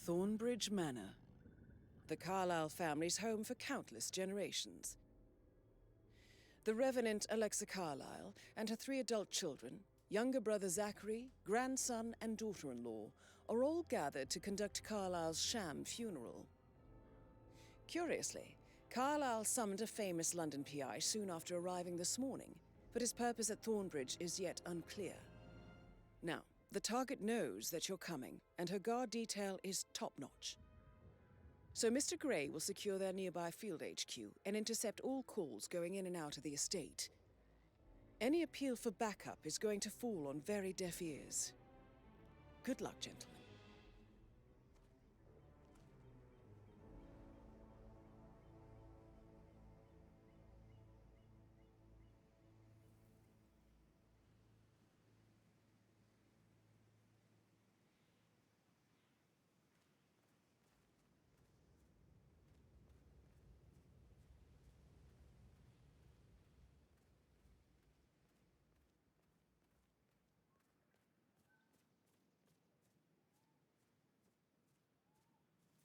Thornbridge Manor, the Carlyle family's home for countless generations. The Revenant Alexa Carlyle and her 3 adult children, younger brother Zachary, grandson and daughter-in-law, are all gathered to conduct Carlyle's sham funeral. Curiously, Carlyle summoned a famous London PI soon after arriving this morning, but his purpose at Thornbridge is yet unclear. Now, the target knows that you're coming, and her guard detail is top-notch. So Mr. Gray will secure their nearby field HQ and intercept all calls going in and out of the estate. Any appeal for backup is going to fall on very deaf ears. Good luck, gentlemen.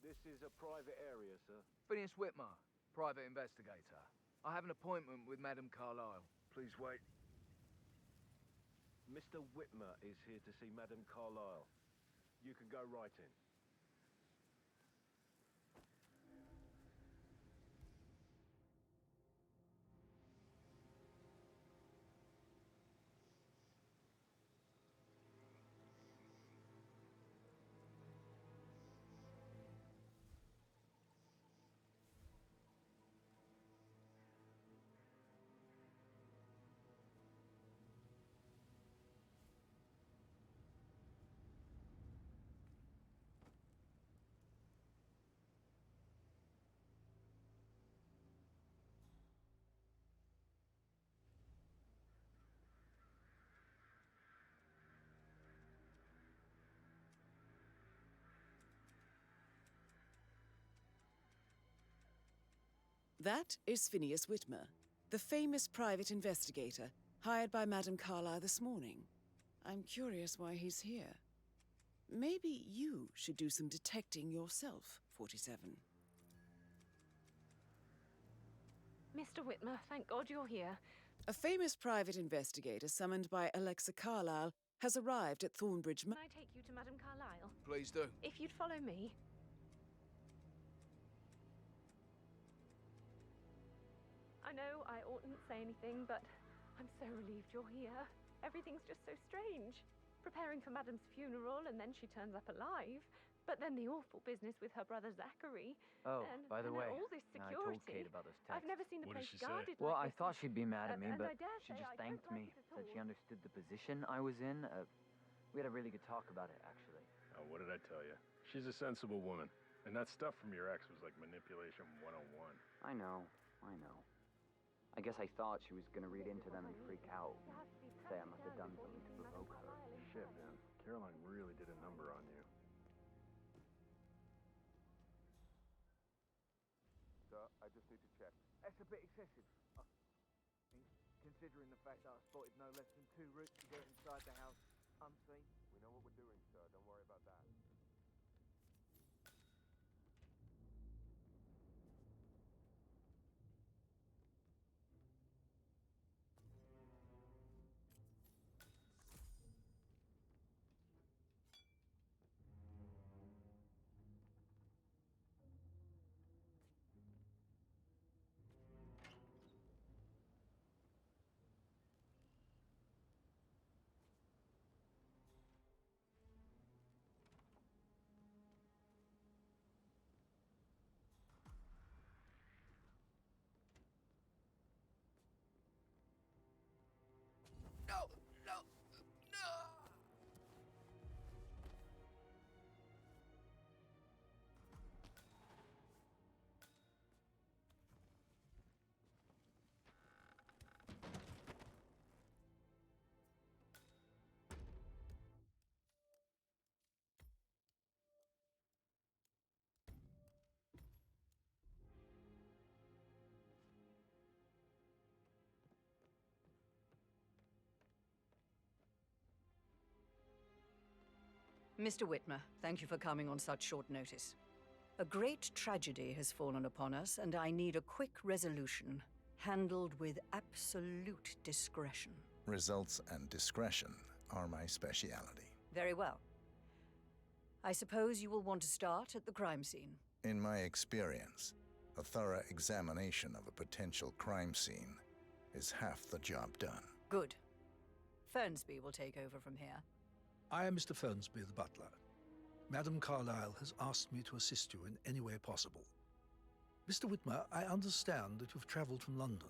This is a private area, sir. Phineas Whitmer, private investigator. I have an appointment with Madame Carlyle. Please wait. Mr. Whitmer is here to see Madame Carlyle. You can go right in. That is Phineas Whitmer, the famous private investigator hired by Madame Carlyle this morning. I'm curious why he's here. Maybe you should do some detecting yourself, 47. Mr. Whitmer, thank God you're here. A famous private investigator summoned by Alexa Carlyle has arrived at Thornbridge Can I take you to Madame Carlyle? Please do. If you'd follow me. I know I oughtn't say anything, but I'm so relieved you're here. Everything's just so strange. Preparing for Madame's funeral, and then she turns up alive. But then the awful business with her brother Zachary. Oh, and, by the way, all this I security. told Kate about this text. I've never seen the What did place she say? guarded Well, like I this. thought she'd be mad at me, And I but dare she say I just don't thanked like me, it at said she all. understood the position I was in. We had a really good talk about it, actually. Oh, what did I tell you? She's a sensible woman. And that stuff from your ex was like manipulation 101. I know. I guess I thought she was gonna read into them and freak out. Say I must have done something to provoke her. Shit, man. Caroline really did a number on you. Sir, I just need to check. That's a bit excessive. Considering the fact that I spotted no less than 2 routes to get inside the house unseen. We know what we're doing, sir. Don't worry about that. Mr. Whitmer, thank you for coming on such short notice. A great tragedy has fallen upon us, and I need a quick resolution, handled with absolute discretion. Results and discretion are my speciality. Very well. I suppose you will want to start at the crime scene. In my experience, a thorough examination of a potential crime scene is half the job done. Good. Fernsby will take over from here. I am Mr. Fernsby, the butler. Madam Carlyle has asked me to assist you in any way possible. Mr. Whitmer, I understand that you've traveled from London.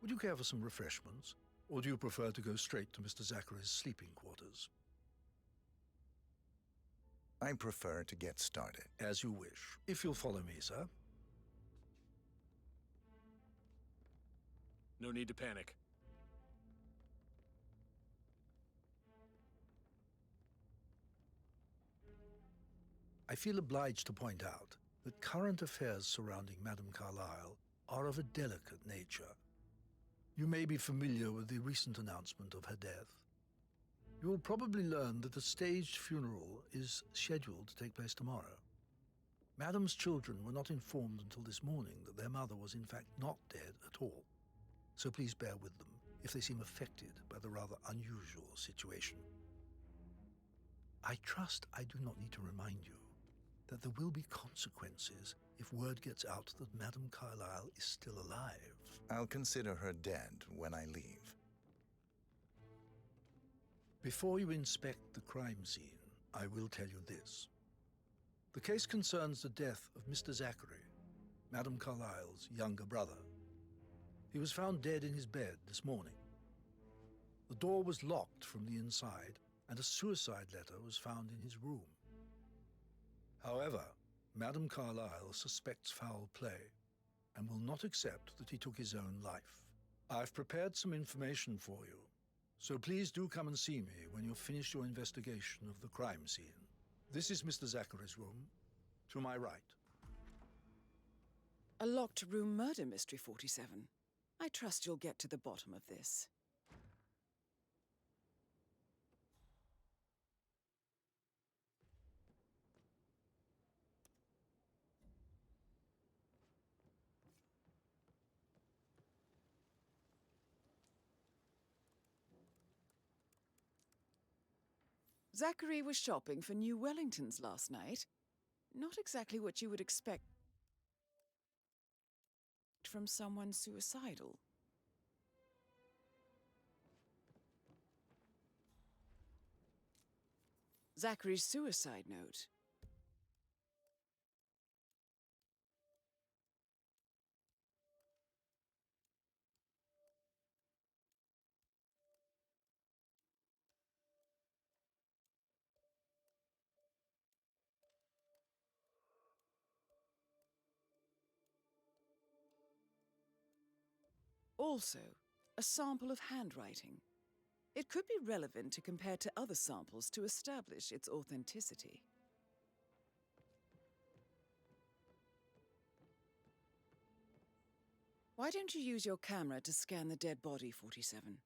Would you care for some refreshments? Or do you prefer to go straight to Mr. Zachary's sleeping quarters? I prefer to get started. As you wish. If you'll follow me, sir. No need to panic. I feel obliged to point out that current affairs surrounding Madame Carlyle are of a delicate nature. You may be familiar with the recent announcement of her death. You will probably learn that a staged funeral is scheduled to take place tomorrow. Madame's children were not informed until this morning that their mother was in fact not dead at all. So please bear with them if they seem affected by the rather unusual situation. I trust I do not need to remind you that there will be consequences if word gets out that Madame Carlyle is still alive. I'll consider her dead when I leave. Before you inspect the crime scene, I will tell you this. The case concerns the death of Mr. Zachary, Madame Carlyle's younger brother. He was found dead in his bed this morning. The door was locked from the inside, and a suicide letter was found in his room. However, Madame Carlyle suspects foul play and will not accept that he took his own life. I've prepared some information for you, so please do come and see me when you've finished your investigation of the crime scene. This is Mr. Zachary's room, to my right. A locked room murder mystery, 47. I trust you'll get to the bottom of this. Zachary was shopping for new Wellingtons last night. Not exactly what you would expect from someone suicidal. Zachary's suicide note. Also, a sample of handwriting. It could be relevant to compare to other samples to establish its authenticity. Why don't you use your camera to scan the dead body, 47?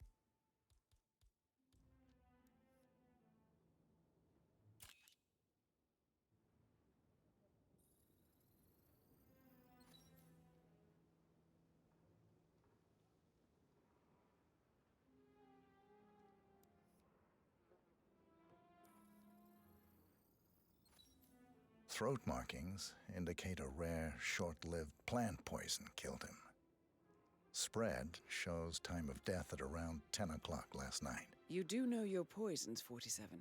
Throat markings indicate a rare, short-lived plant poison killed him. Spread shows time of death at around 10 o'clock last night. You do know your poisons, 47.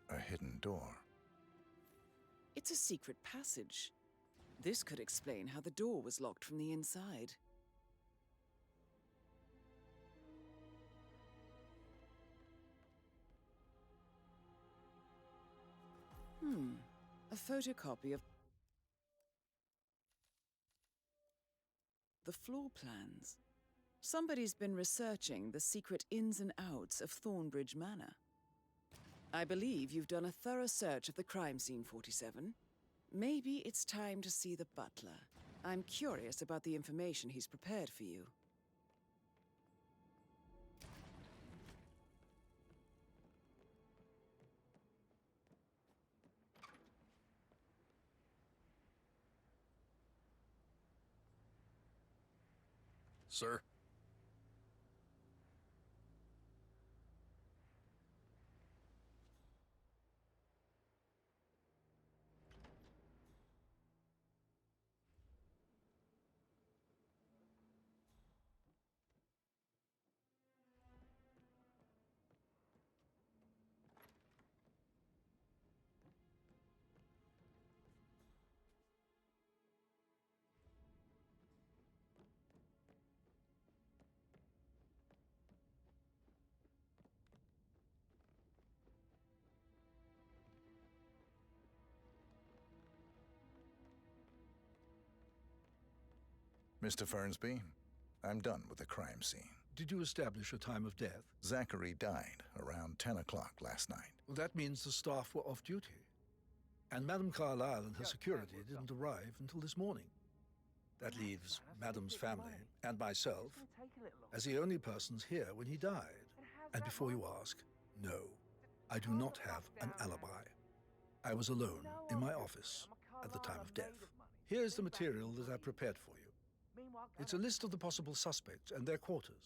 A hidden door. It's a secret passage. This could explain how the door was locked from the inside. A photocopy of the floor plans. Somebody's been researching the secret ins and outs of Thornbridge Manor. I believe you've done a thorough search of the crime scene, 47. Maybe it's time to see the butler. I'm curious about the information he's prepared for you. Sir? Mr. Fernsby, I'm done with the crime scene. Did you establish a time of death? Zachary died around 10 o'clock last night. Well, that means the staff were off duty. And Madame Carlyle and her security didn't arrive until this morning. That leaves Madame's family and myself as the only persons here when he died. And before you ask, no, I do not have an alibi. I was alone in my office at the time of death. Here's the material that I prepared for you. It's a list of the possible suspects and their quarters.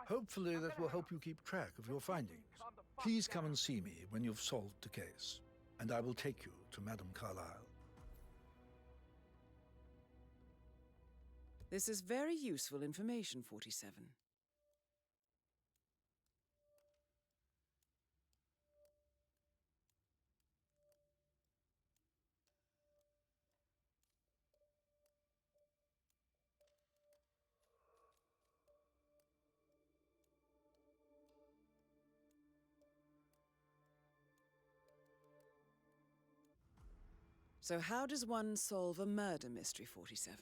Hopefully that will help you keep track of your findings. Please come and see me when you've solved the case, and I will take you to Madame Carlyle. This is very useful information, 47. So how does one solve a murder mystery, 47?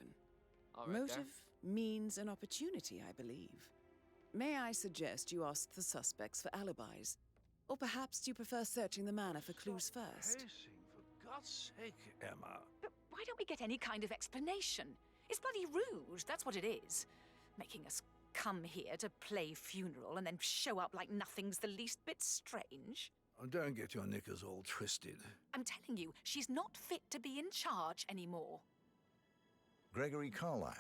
Motive, means, and opportunity, I believe. May I suggest you ask the suspects for alibis? Or perhaps you prefer searching the manor for clues first? For God's sake, Emma. But why don't we get any kind of explanation? It's bloody rude, that's what it is. Making us come here to play funeral and then show up like nothing's the least bit strange. Oh, don't get your knickers all twisted. I'm telling you, she's not fit to be in charge anymore. Gregory Carlyle,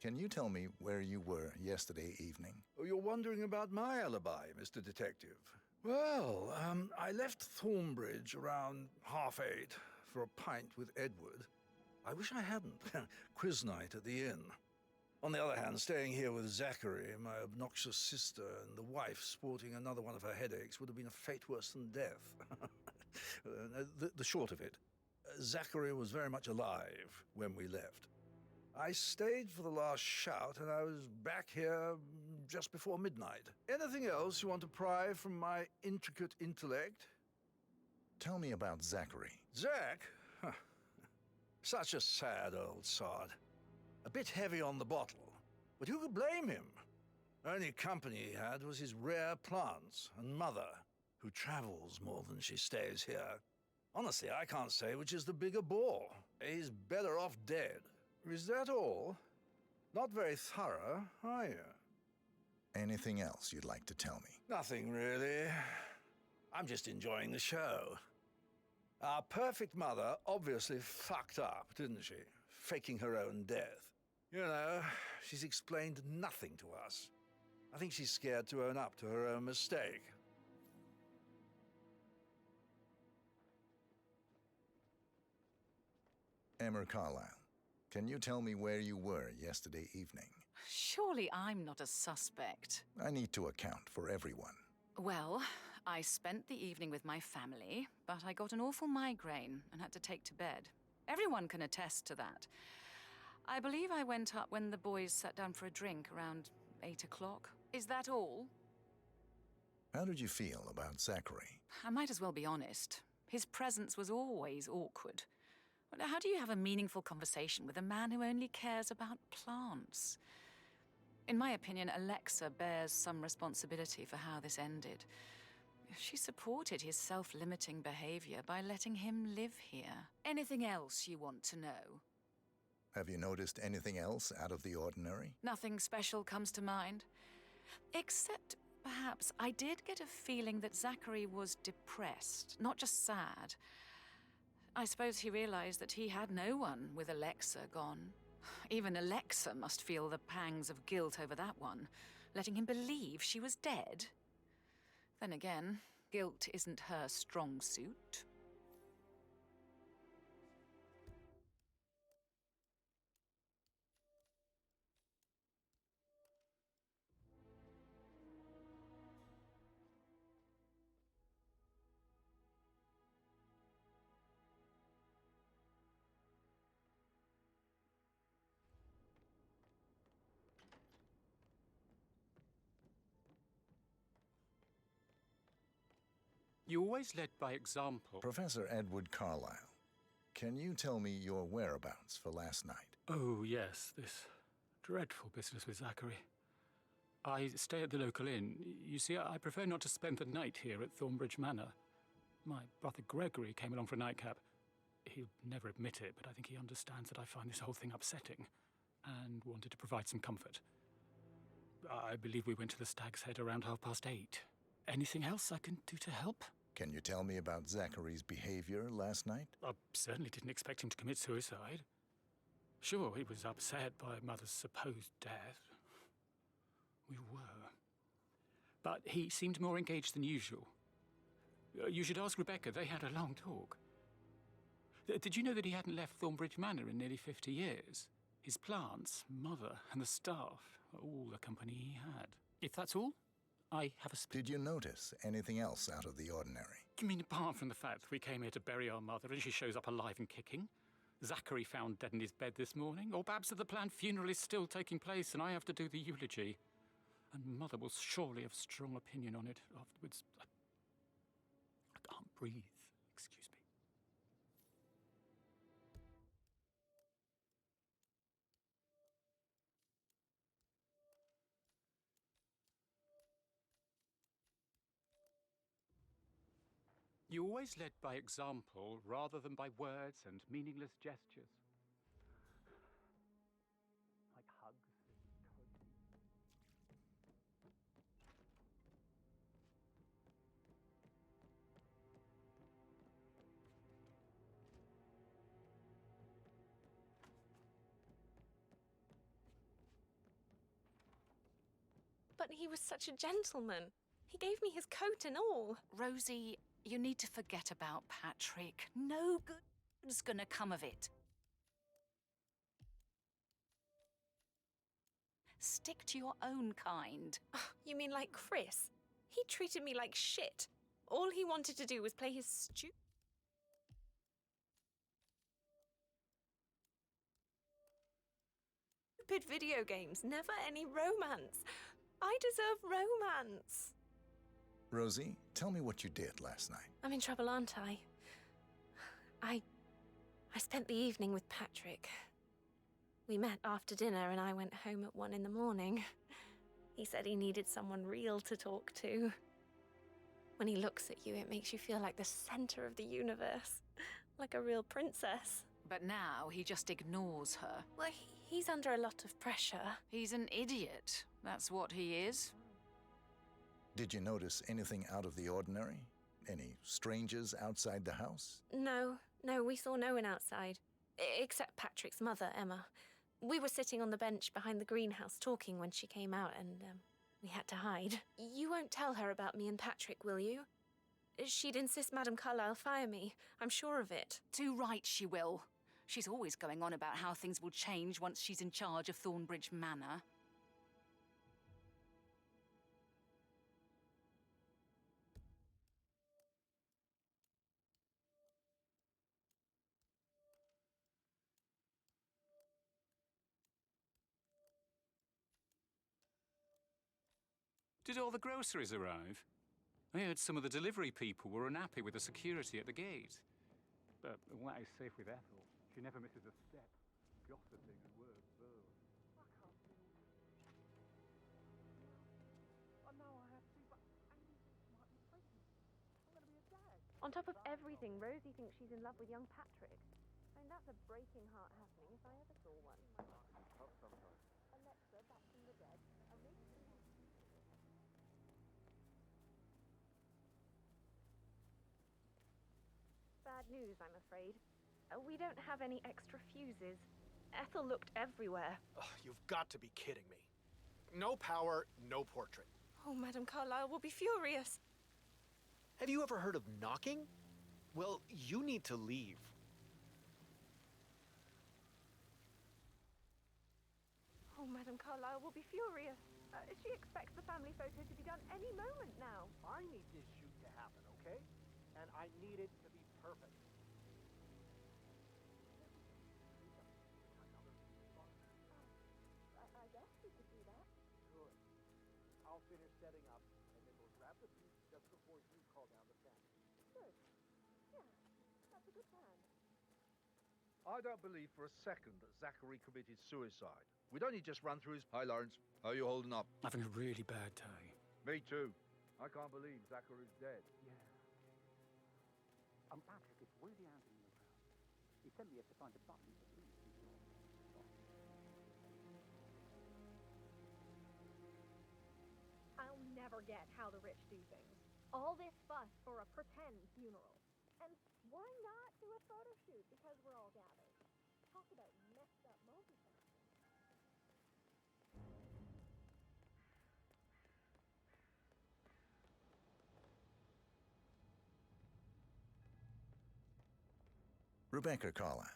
can you tell me where you were yesterday evening? Oh, you're wondering about my alibi, Mr. Detective. Well, I left Thornbridge around 8:30 for a pint with Edward. I wish I hadn't. Quiz night at the inn. On the other hand, staying here with Zachary, my obnoxious sister, and the wife sporting another one of her headaches would have been a fate worse than death. The short of it, Zachary was very much alive when we left. I stayed for the last shout, and I was back here just before midnight. Anything else you want to pry from my intricate intellect? Tell me about Zachary. Zach? Huh. Such a sad old sod. A bit heavy on the bottle, but who could blame him? Only company he had was his rare plants and mother, who travels more than she stays here. Honestly, I can't say which is the bigger bore. He's better off dead. Is that all? Not very thorough, are you? Anything else you'd like to tell me? Nothing really. I'm just enjoying the show. Our perfect mother obviously fucked up, didn't she? Faking her own death. You know, she's explained nothing to us. I think she's scared to own up to her own mistake. Emma Carlyle, can you tell me where you were yesterday evening? Surely I'm not a suspect. I need to account for everyone. Well, I spent the evening with my family, but I got an awful migraine and had to take to bed. Everyone can attest to that. I believe I went up when the boys sat down for a drink around 8 o'clock. Is that all? How did you feel about Zachary? I might as well be honest. His presence was always awkward. How do you have a meaningful conversation with a man who only cares about plants? In my opinion, Alexa bears some responsibility for how this ended. She supported his self-limiting behavior by letting him live here. Anything else you want to know? Have you noticed anything else out of the ordinary? Nothing special comes to mind. Except, perhaps, I did get a feeling that Zachary was depressed, not just sad. I suppose he realized that he had no one with Alexa gone. Even Alexa must feel the pangs of guilt over that one, letting him believe she was dead. Then again, guilt isn't her strong suit. You always led by example. Professor Edward Carlyle, can you tell me your whereabouts for last night? Oh, yes, this dreadful business with Zachary. I stay at the local inn. You see, I prefer not to spend the night here at Thornbridge Manor. My brother Gregory came along for a nightcap. He'll never admit it, but I think he understands that I find this whole thing upsetting and wanted to provide some comfort. I believe we went to the Stag's Head around 8:30. Anything else I can do to help? Can you tell me about Zachary's behavior last night? I certainly didn't expect him to commit suicide. Sure, he was upset by Mother's supposed death. We were. But he seemed more engaged than usual. You should ask Rebecca. They had a long talk. Did you know that he hadn't left Thornbridge Manor in nearly 50 years? His plants, Mother, and the staff, all the company he had. If that's all, I have a... Did you notice anything else out of the ordinary? You mean apart from the fact that we came here to bury our mother and she shows up alive and kicking? Zachary found dead in his bed this morning? Or perhaps that the planned funeral is still taking place and I have to do the eulogy? And Mother will surely have strong opinion on it afterwards. I can't breathe. Excuse me. You always led by example rather than by words and meaningless gestures. Like hugs and But he was such a gentleman. He gave me his coat and all. Rosie, you need to forget about Patrick. No good's gonna come of it. Stick to your own kind. You mean like Chris? He treated me like shit. All he wanted to do was play his stupid video games, never any romance. I deserve romance. Rosie, tell me what you did last night. I'm in trouble, aren't I? I spent the evening with Patrick. We met after dinner and I went home at 1 in the morning. He said he needed someone real to talk to. When he looks at you, it makes you feel like the center of the universe. Like a real princess. But now he just ignores her. Well, he's under a lot of pressure. He's an idiot. That's what he is. Did you notice anything out of the ordinary? Any strangers outside the house? No, we saw no one outside. Except Patrick's mother, Emma. We were sitting on the bench behind the greenhouse talking when she came out and, we had to hide. You won't tell her about me and Patrick, will you? She'd insist Madame Carlyle fire me. I'm sure of it. Too right she will. She's always going on about how things will change once she's in charge of Thornbridge Manor. Did all the groceries arrive? I heard some of the delivery people were unhappy with the security at the gate. But what is safe with Ethel? She never misses a step. Gossiping and word burr. I can't do it. I know I have to, but I need to might be pregnant. On top of everything, Rosie thinks she's in love with young Patrick. I mean, that's a breaking heart happening if I ever saw one. Alexa, back from the dead. Bad news, I'm afraid. We don't have any extra fuses. Ethel looked everywhere. Ugh, you've got to be kidding me. No power, no portrait. Oh, Madame Carlyle will be furious. Have you ever heard of knocking? Well, you need to leave. Oh, Madame Carlyle will be furious. She expects the family photo to be done any moment now. I need this shoot to happen, okay? And I need it to be perfect. I guess we could do that. Good. I'll finish setting up, and then we'll grab the piece just before you call down the family. Good. Yeah, that's a good plan. I don't believe for a second that Zachary committed suicide. We'd only just run through his... Hi, Lawrence. How are you holding up? Having a really bad day. Me too. I can't believe Zachary's dead. Yeah. Patrick, it's Worthy Anthony around. He sent me up to find a button for me. I'll never get how the rich do things. All this fuss for a pretend funeral. And why not do a photo shoot because we're all gathered? Talk about messed up multitasking. Rebecca Carlyle,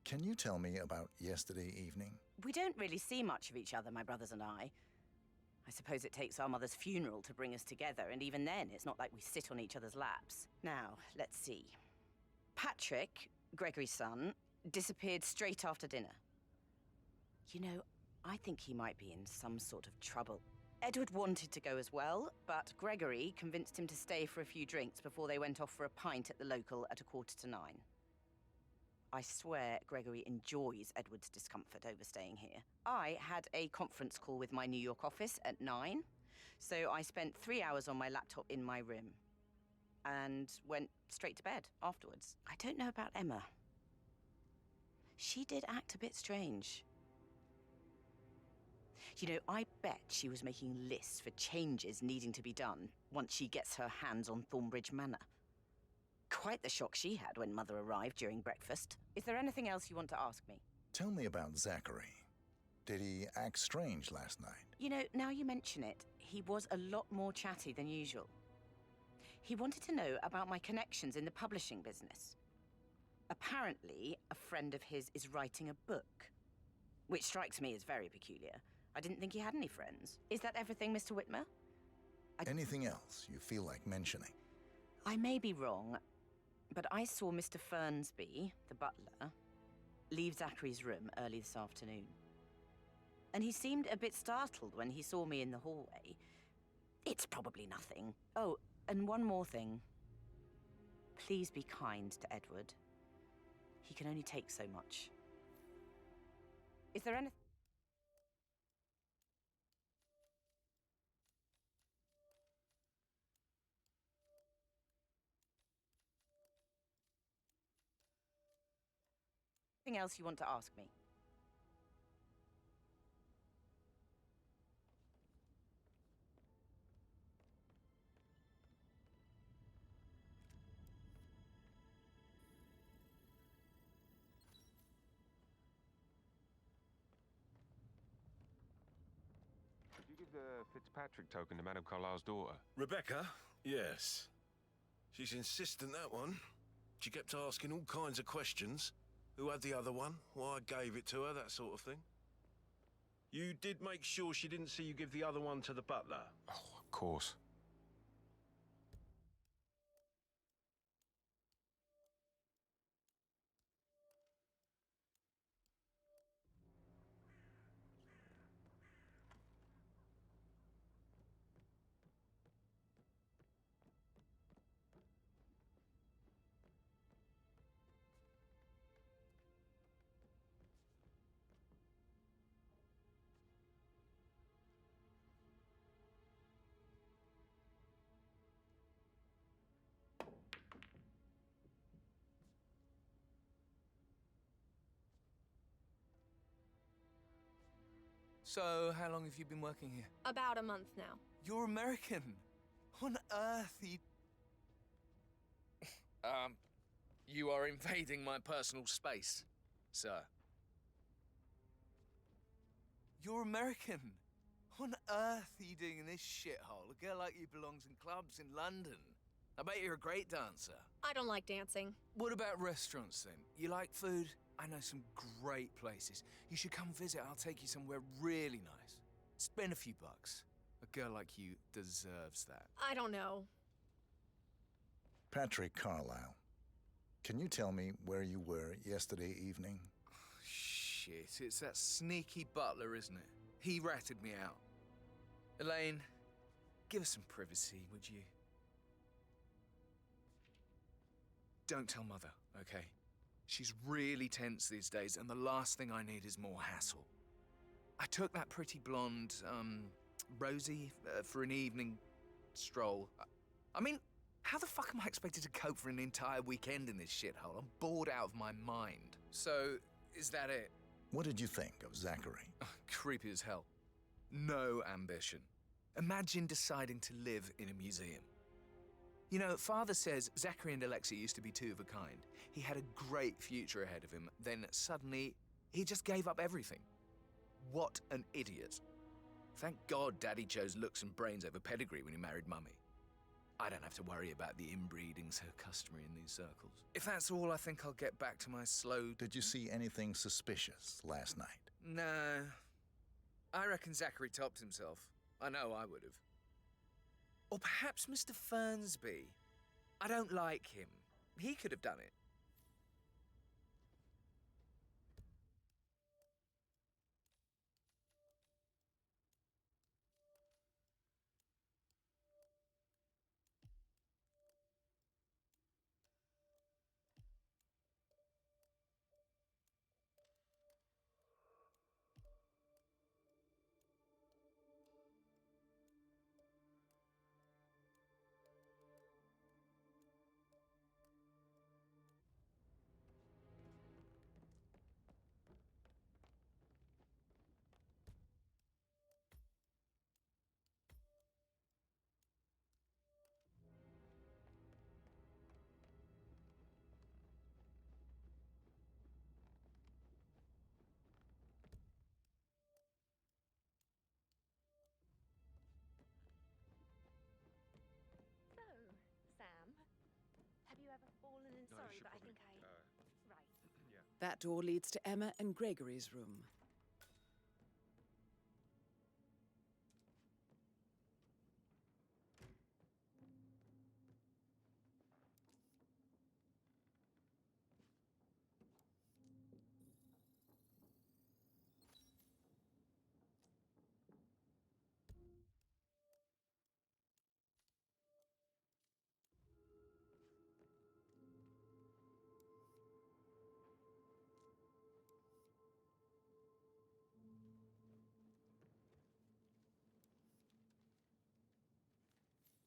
can you tell me about yesterday evening? We don't really see much of each other, my brothers and I. I suppose it takes our mother's funeral to bring us together, and even then, it's not like we sit on each other's laps. Now, let's see. Patrick, Gregory's son, disappeared straight after dinner. You know, I think he might be in some sort of trouble. Edward wanted to go as well, but Gregory convinced him to stay for a few drinks before they went off for a pint at the local at 9:15. I swear Gregory enjoys Edward's discomfort over staying here. I had a conference call with my New York office at 9, so I spent 3 hours on my laptop in my room and went straight to bed afterwards. I don't know about Emma. She did act a bit strange. You know, I bet she was making lists for changes needing to be done once she gets her hands on Thornbridge Manor. Quite the shock she had when Mother arrived during breakfast. Is there anything else you want to ask me? Tell me about Zachary. Did he act strange last night? You know, now you mention it, he was a lot more chatty than usual. He wanted to know about my connections in the publishing business. Apparently, a friend of his is writing a book, which strikes me as very peculiar. I didn't think he had any friends. Is that everything, Mr. Whitmer? Anything else you feel like mentioning? I may be wrong, but I saw Mr. Fernsby, the butler, leave Zachary's room early this afternoon. And he seemed a bit startled when he saw me in the hallway. It's probably nothing. Oh, and one more thing. Please be kind to Edward. He can only take so much. Is there anything... Anything else you want to ask me? Did you give the Fitzpatrick token to Madame Carlyle's daughter? Rebecca? Yes. She's insistent, that one. She kept asking all kinds of questions. Who had the other one? Why I gave it to her, that sort of thing. You did make sure she didn't see you give the other one to the butler? Oh, of course. So, how long have you been working here? About a month now. You're American. On Earth, you are invading my personal space, sir. You're American. On Earth are you doing in this shithole? A girl like you belongs in clubs in London. I bet you're a great dancer. I don't like dancing. What about restaurants, then? You like food? I know some great places. You should come visit. I'll take you somewhere really nice. Spend a few bucks. A girl like you deserves that. I don't know. Patrick Carlyle, can you tell me where you were yesterday evening? Shit, it's that sneaky butler, isn't it? He ratted me out. Elaine, give us some privacy, would you? Don't tell Mother, okay? She's really tense these days, and the last thing I need is more hassle. I took that pretty blonde, Rosie, for an evening stroll. I mean, how the fuck am I expected to cope for an entire weekend in this shithole? I'm bored out of my mind. So, is that it? What did you think of Zachary? Creepy as hell. No ambition. Imagine deciding to live in a museum. You know, Father says Zachary and Alexa used to be two of a kind. He had a great future ahead of him, then suddenly, he just gave up everything. What an idiot. Thank God Daddy chose looks and brains over pedigree when he married Mummy. I don't have to worry about the inbreeding so customary in these circles. If that's all, I think I'll get back to my slow... Did you see anything suspicious last night? No. I reckon Zachary topped himself. I know I would have. Or perhaps Mr. Fernsby. I don't like him. He could have done it. Sorry, but I think I... Right. Yeah. That door leads to Emma and Gregory's room.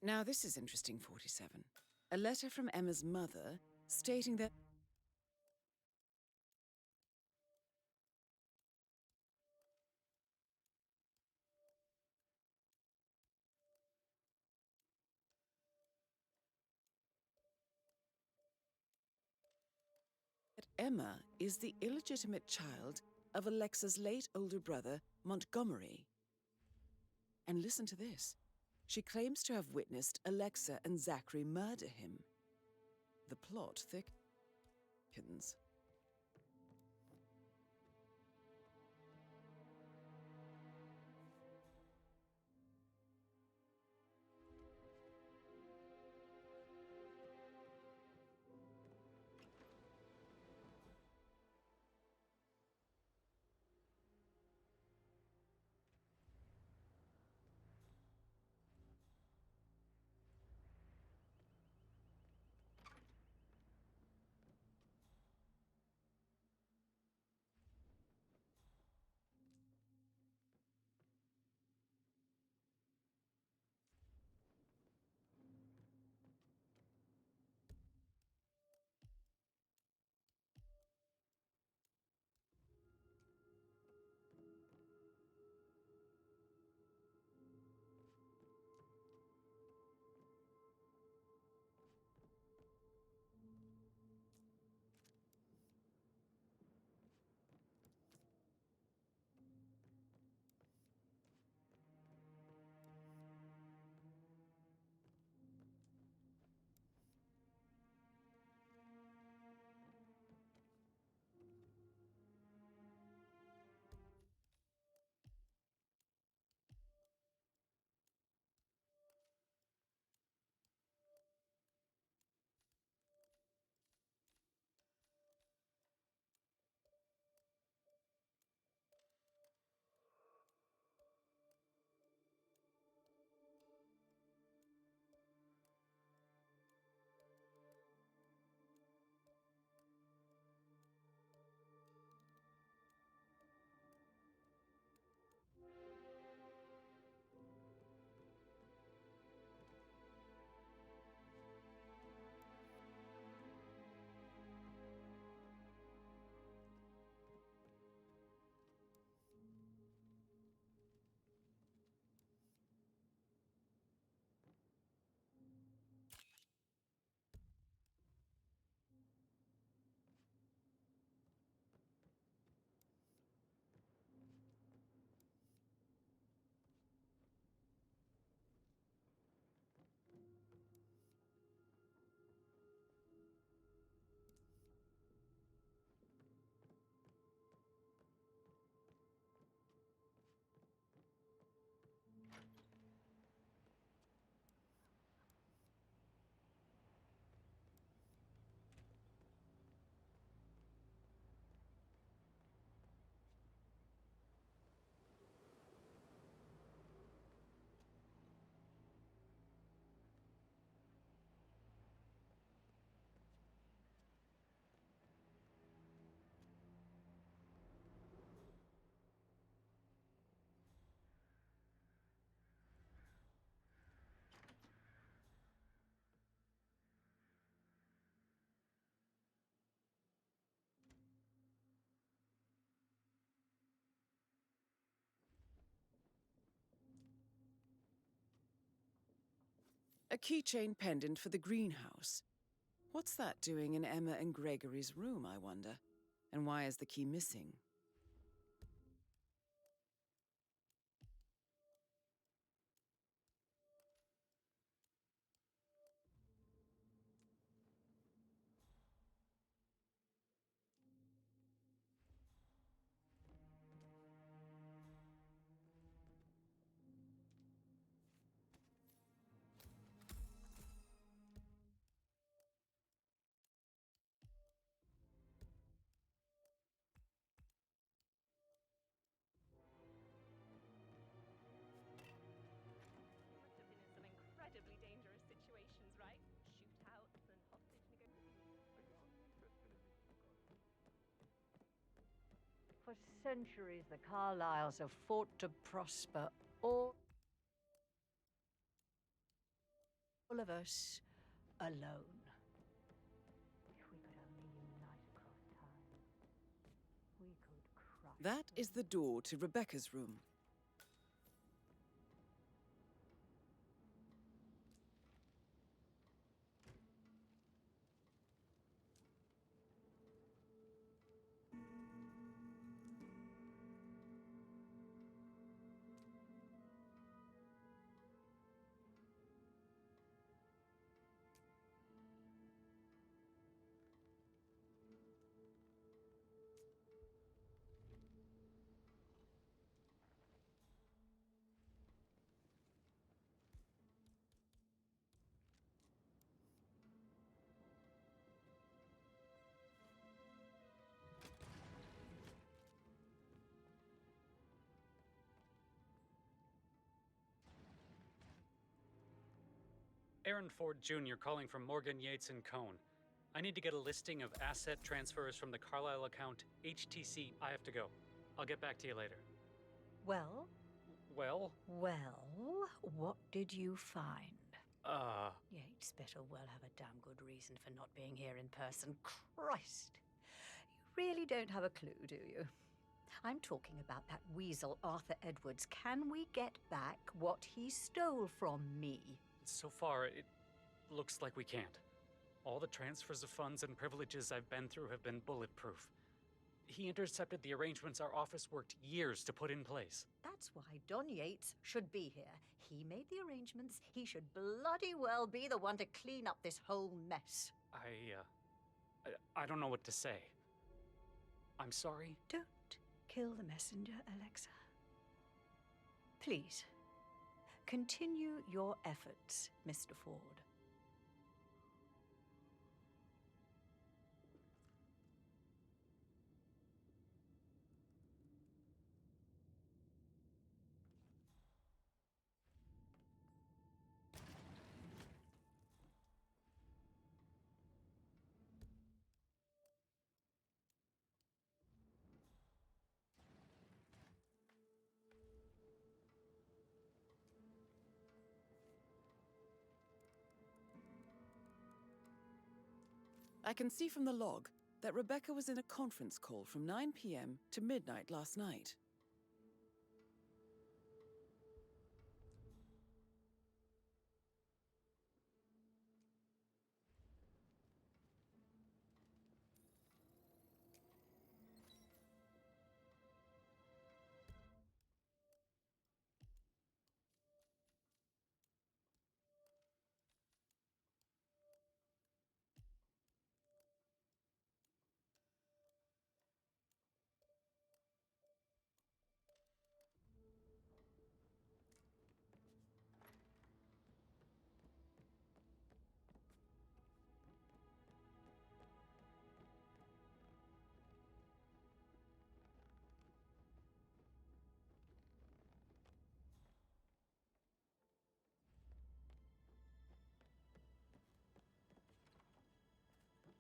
Now this is interesting, 47. A letter from Emma's mother stating that Emma is the illegitimate child of Alexa's late older brother, Montgomery. And listen to this. She claims to have witnessed Alexa and Zachary murder him. The plot thickens. A keychain pendant for the greenhouse. What's that doing in Emma and Gregory's room, I wonder? And why is the key missing? Some incredibly dangerous situations, right? Shootouts and hostage For centuries, the Carlyles have fought to prosper all of us alone. If we could only unite across time, we could crush. That is the door to Rebecca's room. Aaron Ford Jr. calling from Morgan, Yates & Cohn. I need to get a listing of asset transfers from the Carlisle account HTC. I have to go. I'll get back to you later. Well? Well? Well, what did you find? Yates better well have a damn good reason for not being here in person. Christ! You really don't have a clue, do you? I'm talking about that weasel, Arthur Edwards. Can we get back what he stole from me? So far, it looks like we can't. All the transfers of funds and privileges I've been through have been bulletproof. He intercepted the arrangements our office worked years to put in place. That's why Don Yates should be here. He made the arrangements. He should bloody well be the one to clean up this whole mess. I don't know what to say. I'm sorry. Don't kill the messenger, Alexa. Please, continue your efforts, Mr. Ford. I can see from the log that Rebecca was in a conference call from 9 p.m. to midnight last night.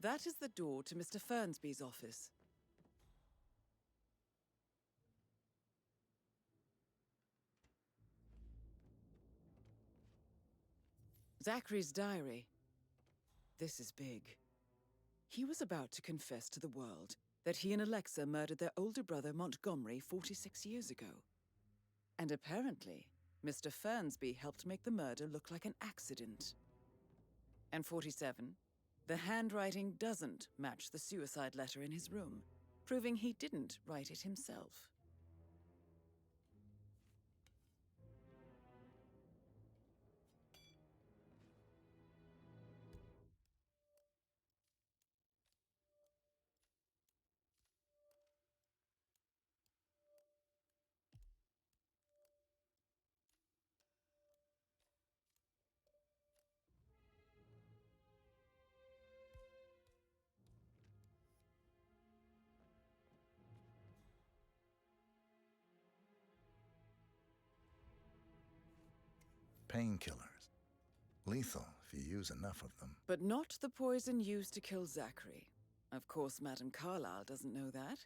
That is the door to Mr. Fernsby's office. Zachary's diary. This is big. He was about to confess to the world that he and Alexa murdered their older brother Montgomery 46 years ago. And apparently, Mr. Fernsby helped make the murder look like an accident. And 47, the handwriting doesn't match the suicide letter in his room, proving he didn't write it himself. Painkillers. Lethal if you use enough of them. But not the poison used to kill Zachary. Of course, Madame Carlyle doesn't know that.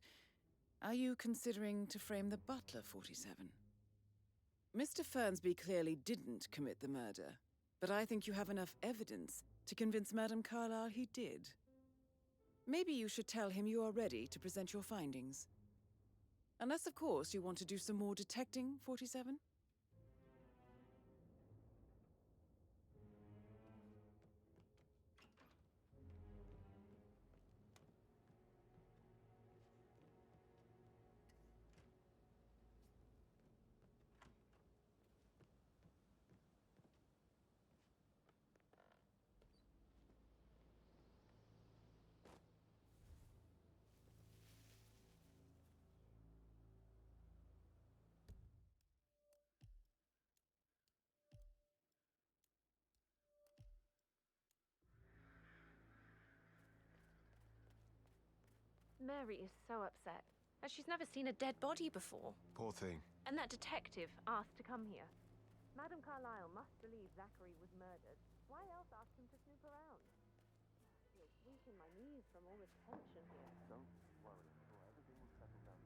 Are you considering to frame the butler, 47? Mr. Fernsby clearly didn't commit the murder, but I think you have enough evidence to convince Madame Carlyle he did. Maybe you should tell him you are ready to present your findings. Unless, of course, you want to do some more detecting, 47? Mary is so upset, as she's never seen a dead body before. Poor thing. And that detective asked to come here. Madame Carlyle must believe Zachary was murdered. Why else ask him to snoop around? I feel weak in my knees from all this tension here. Don't worry, everything will settle down.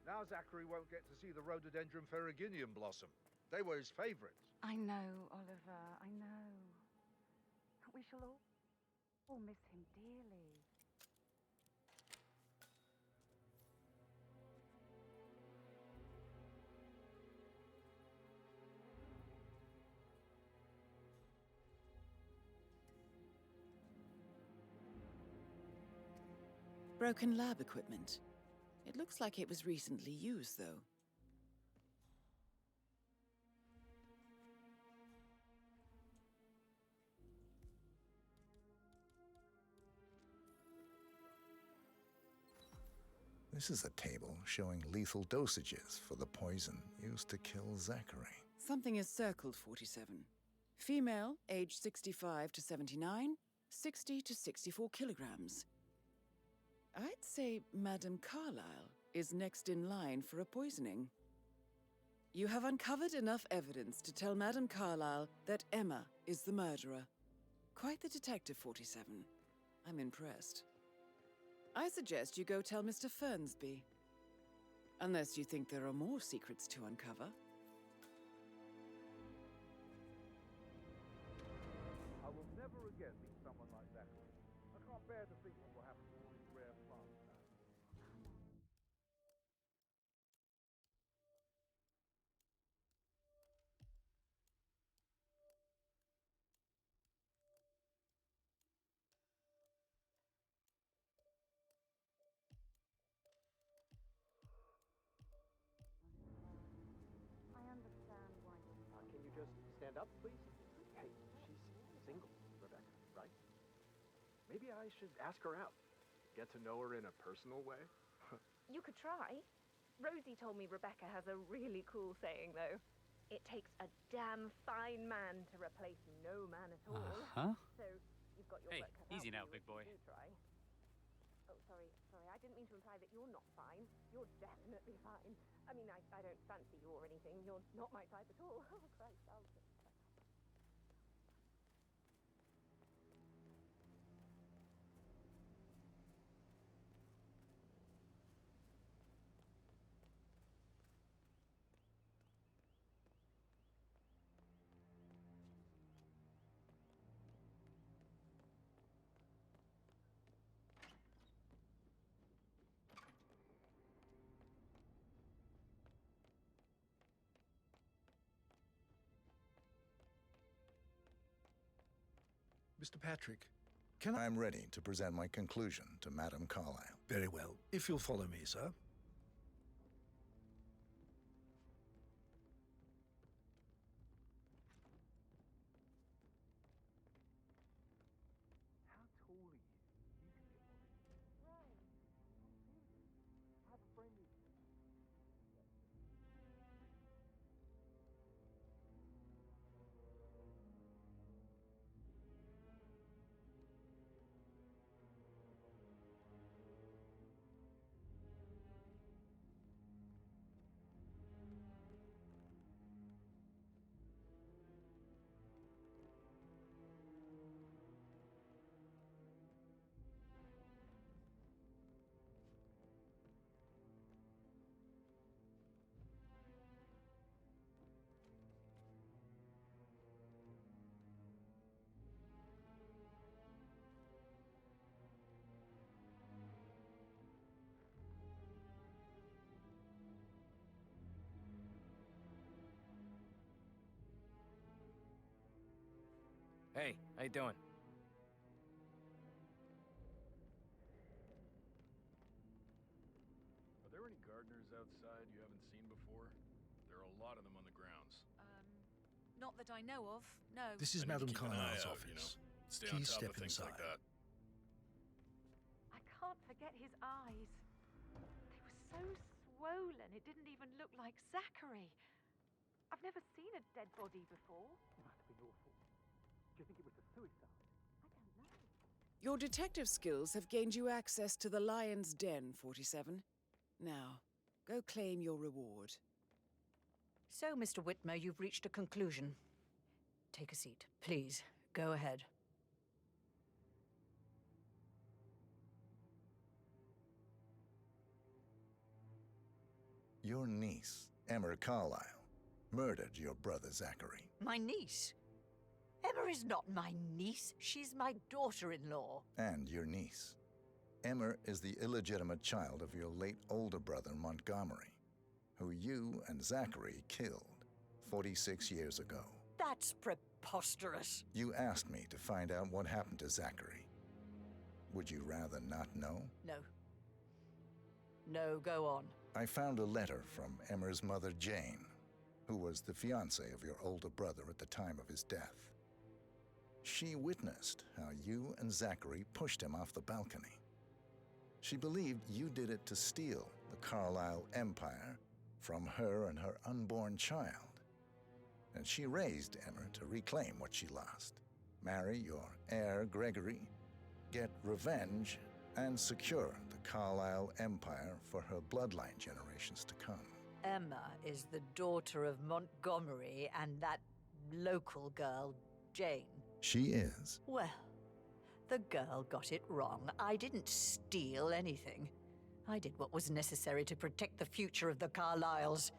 Now Zachary won't get to see the rhododendron ferruginum blossom. They were his favourites. I know, Oliver, I know. We shall all miss him dearly. Broken lab equipment. It looks like it was recently used, though. This is a table showing lethal dosages for the poison used to kill Zachary. Something is circled, 47. Female, age 65 to 79, 60 to 64 kilograms. I'd say Madame Carlyle is next in line for a poisoning. You have uncovered enough evidence to tell Madame Carlyle that Emma is the murderer. Quite the detective, 47. I'm impressed. I suggest you go tell Mr. Fernsby. Unless you think there are more secrets to uncover. I will never again meet someone like Zachary. I can't bear to think what will happen to all these rare plants now. I understand why you... Can you just stand up, please? Hey, she's single, Rebecca, right? Maybe I should ask her out. Get to know her in a personal way. You could try. Rosie told me Rebecca has a really cool saying, though. It takes a damn fine man to replace no man at all. Uh-huh. So you've got your Hey, work cut easy out now, for you big if boy. you do try. Oh, sorry. I didn't mean to imply that you're not fine. You're definitely fine. I mean, I don't fancy you or anything. You're not my type at all. Oh, Christ, I'll just... Mr. Patrick, I'm ready to present my conclusion to Madame Carlyle. Very well. If you'll follow me, sir. How tall are you? You could get one. Right. I'm serious. I have a friend who's... Hey, how you doing? Are there any gardeners outside you haven't seen before? There are a lot of them on the grounds. Not that I know of, no. This is I need to Madame keep an eye Carlyle's out, office. you know. Stay on Please top step of things inside. like that. I can't forget his eyes. They were so swollen, it didn't even look like Zachary. I've never seen a dead body before. It must have been awful. Do you think it was a suicide? I don't know. Your detective skills have gained you access to the Lion's Den, 47. Now, go claim your reward. So, Mr. Whitmer, you've reached a conclusion. Take a seat. Please, go ahead. Your niece, Emma Carlyle, murdered your brother Zachary. My niece? Emma is not my niece. She's my daughter-in-law. And your niece. Emma is the illegitimate child of your late older brother Montgomery, who you and Zachary killed 46 years ago. That's preposterous. You asked me to find out what happened to Zachary. Would you rather not know? No. No, go on. I found a letter from Emma's mother, Jane, who was the fiancée of your older brother at the time of his death. She witnessed how you and Zachary pushed him off the balcony. She believed you did it to steal the Carlyle empire from her and her unborn child. And she raised Emma to reclaim what she lost, marry your heir Gregory, get revenge, and secure the Carlyle empire for her bloodline generations to come. Emma is the daughter of Montgomery and that local girl, Jane. She is. Well, the girl got it wrong. I didn't steal anything. I did what was necessary to protect the future of the Carlyles.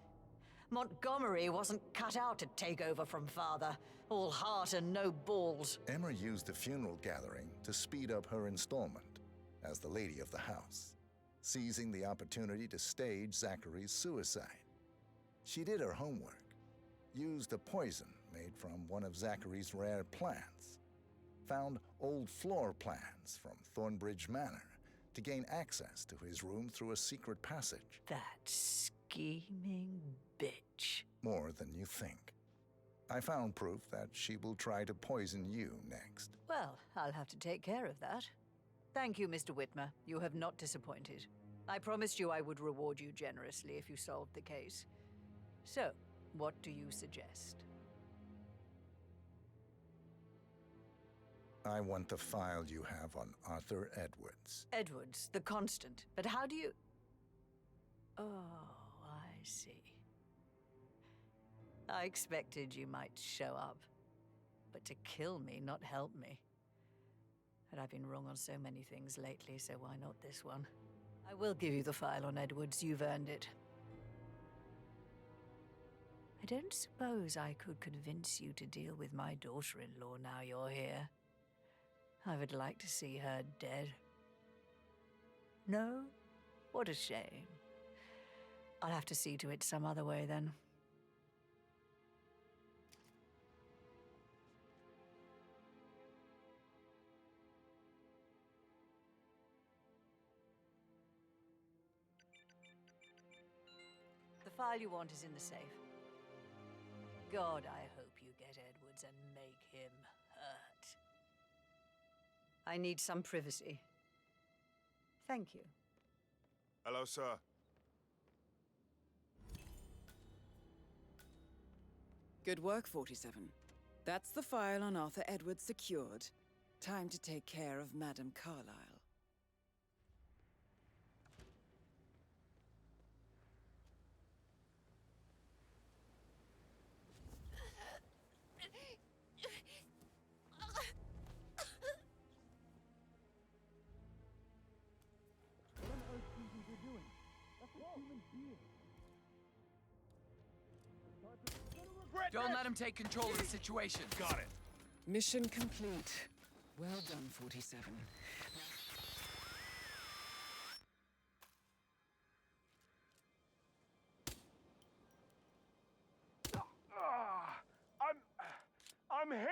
Montgomery wasn't cut out to take over from father. All heart and no balls. Emma used the funeral gathering to speed up her installment as the lady of the house, seizing the opportunity to stage Zachary's suicide. She did her homework, used a poison made from one of Zachary's rare plants, found old floor plans from Thornbridge Manor to gain access to his room through a secret passage. That scheming bitch. More than you think. I found proof that she will try to poison you next. Well, I'll have to take care of that. Thank you, Mr. Whitmer. You have not disappointed. I promised you I would reward you generously if you solved the case. So, what do you suggest? I want the file you have on Arthur Edwards. Edwards, the Constant. But how do you... Oh, I see. I expected you might show up. But to kill me, not help me. But I've been wrong on so many things lately, so why not this one? I will give you the file on Edwards. You've earned it. I don't suppose I could convince you to deal with my daughter-in-law now you're here. I would like to see her dead. No? What a shame. I'll have to see to it some other way then. file you want is in the safe. God, I hope you get Edwards and make him hurt. I need some privacy. Thank you. Hello, sir. Good work, 47. That's the file on Arthur Edwards secured. Time to take care of Madame Carlyle. What on earth do you think you're doing? That's a human being. Don't let him take control of the situation. Got it. Mission complete. Well done, 47. I'm hit!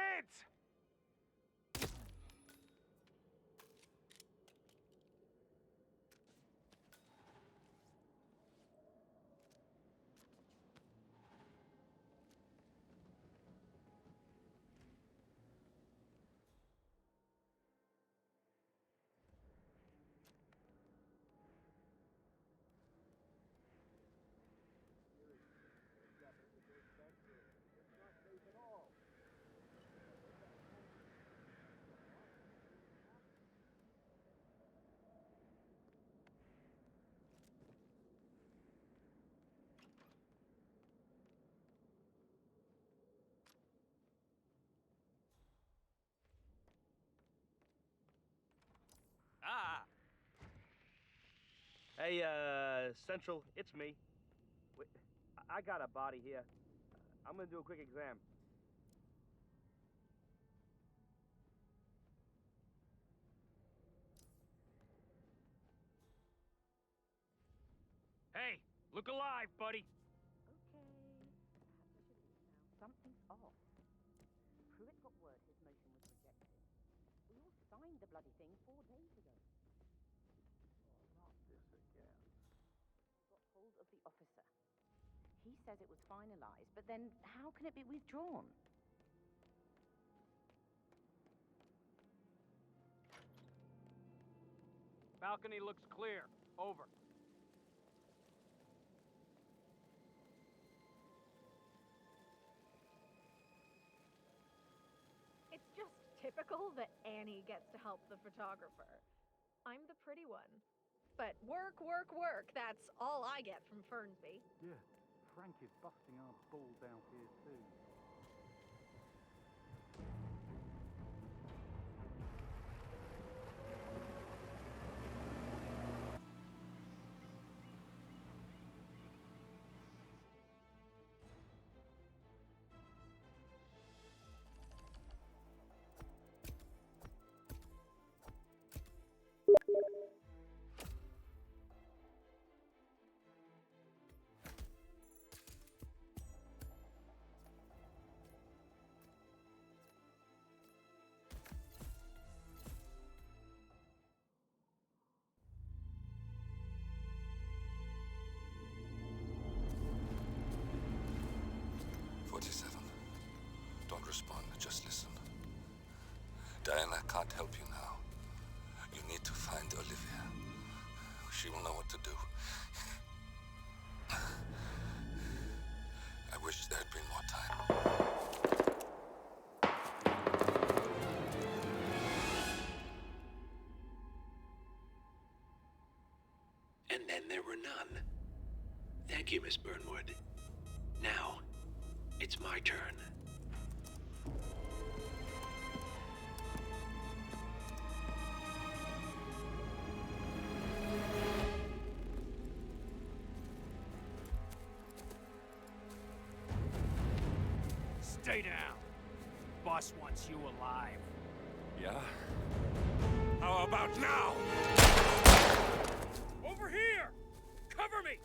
Hey, Central, it's me. Wait, I got a body here. I'm gonna do a quick exam. Hey, look alive, buddy. Okay. Perhaps I should leave now. Something's off. Pruitt got word his motion was rejected. We all signed the bloody thing 4 days ago. Not this again. Got hold of the officer. He says it was finalized, but then how can it be withdrawn? Balcony looks clear. Over. It's just typical that Annie gets to help the photographer. I'm the pretty one. But work, work, work. That's all I get from Fernsby. Yeah, Frank is busting our balls out here too. Don't respond, just listen. Diana can't help you now. You need to find Olivia. She will know what to do. I wish there had been more time. And then there were none. Thank you, Miss Burnwood. Now, it's my turn. Stay down. Boss wants you alive. Yeah? How about now? Over here! Cover me!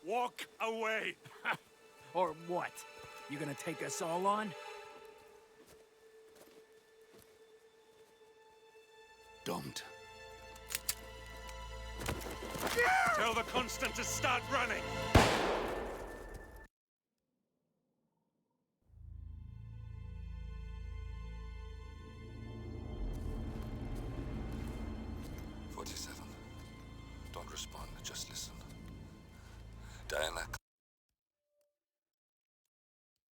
Walk away! Or what? You gonna take us all on? Don't. Tell the Constant to start running!